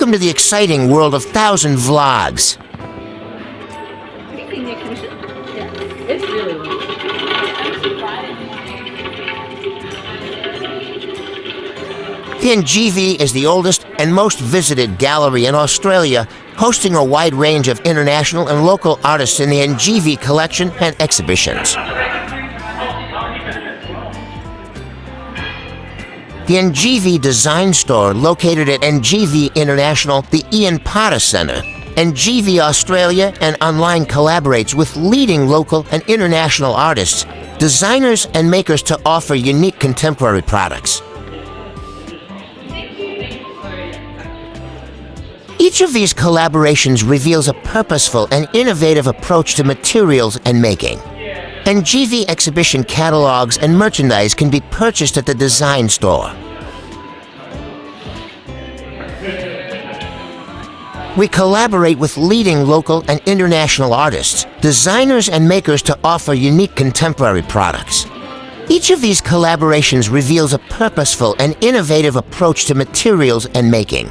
Welcome to the exciting world of 1,000 vlogs. It's really long. The NGV is the oldest and most visited gallery in Australia, hosting a wide range of international and local artists in the NGV collection and exhibitions. The NGV Design Store, located at NGV International, the Ian Potter Centre, NGV Australia, and online collaborates with leading local and international artists, designers, and makers to offer unique contemporary products. Each of these collaborations reveals a purposeful and innovative approach to materials and making. NGV exhibition catalogs and merchandise can be purchased at the Design Store. We collaborate with leading local and international artists, designers, and makers to offer unique contemporary products. Each of these collaborations reveals a purposeful and innovative approach to materials and making.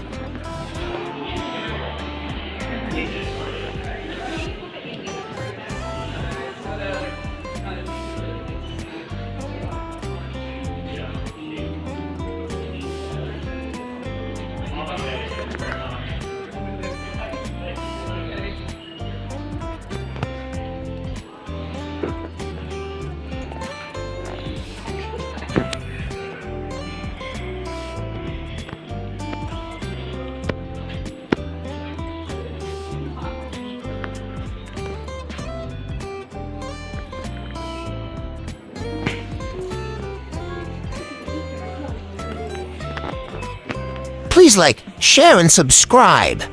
Please like, share, and subscribe.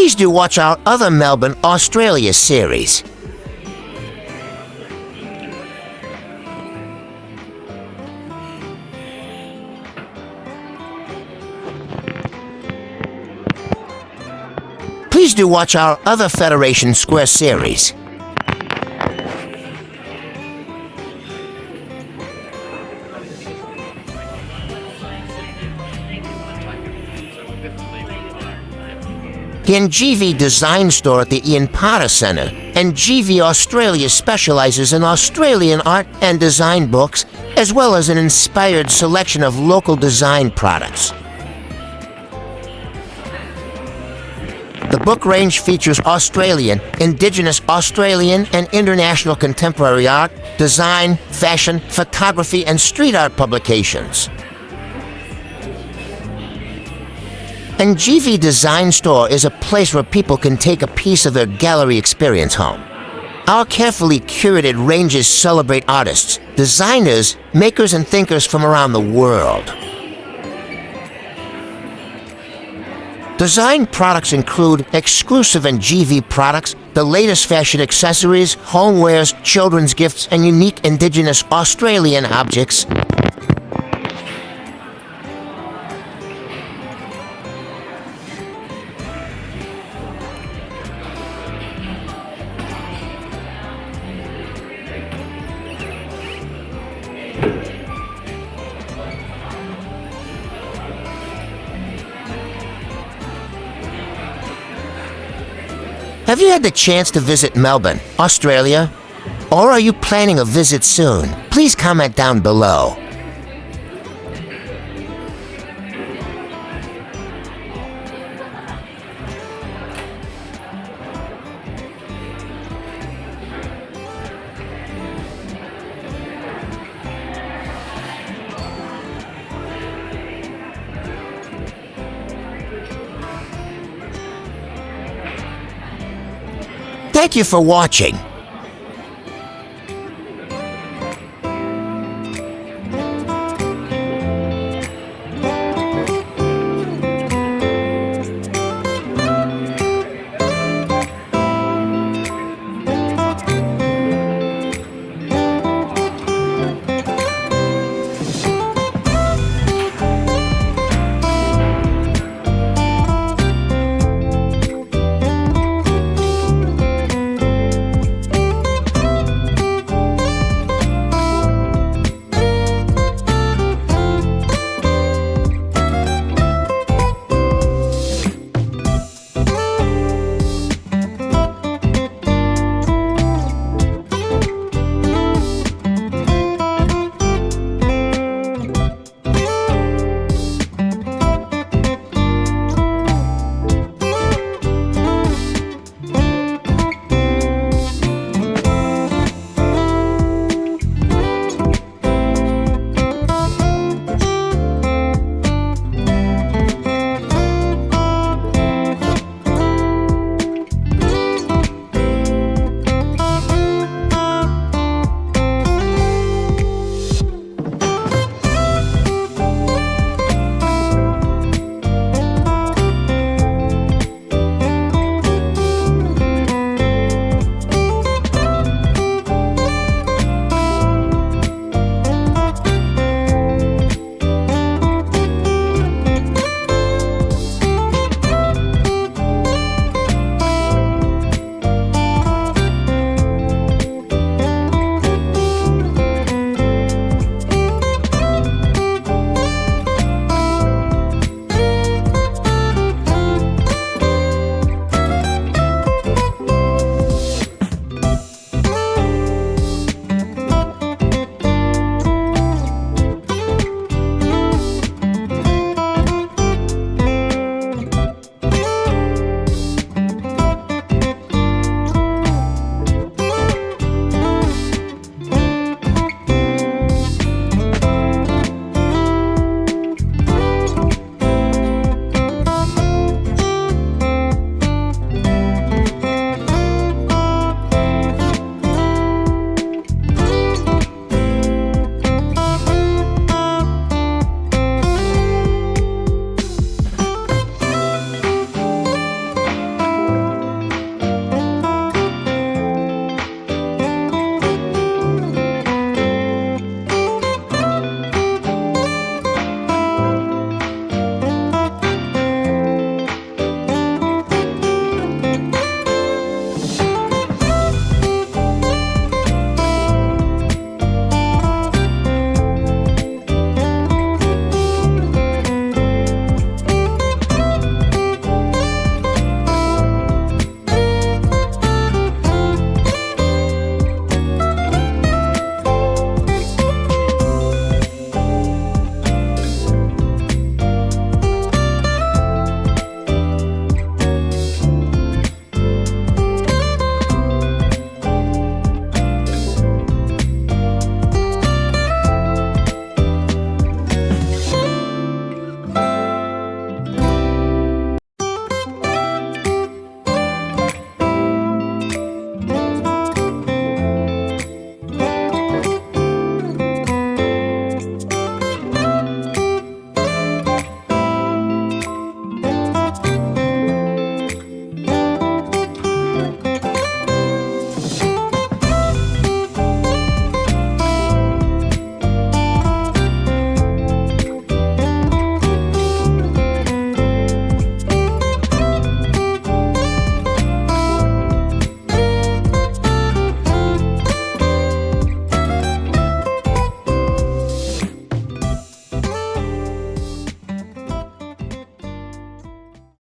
Please do watch our other Melbourne, Australia series. Please do watch our other Federation Square series. The NGV Design Store at the Ian Potter Centre. NGV Australia specializes in Australian art and design books, as well as an inspired selection of local design products. The book range features Australian, Indigenous Australian, and international contemporary art, design, fashion, photography, and street art publications. NGV Design Store is a place where people can take a piece of their gallery experience home. Our carefully curated ranges celebrate artists, designers, makers, and thinkers from around the world. Design products include exclusive NGV products, the latest fashion accessories, homewares, children's gifts, and unique Indigenous Australian objects. Have you had the chance to visit Melbourne, Australia? Or are you planning a visit soon? Please comment down below. Thank you for watching.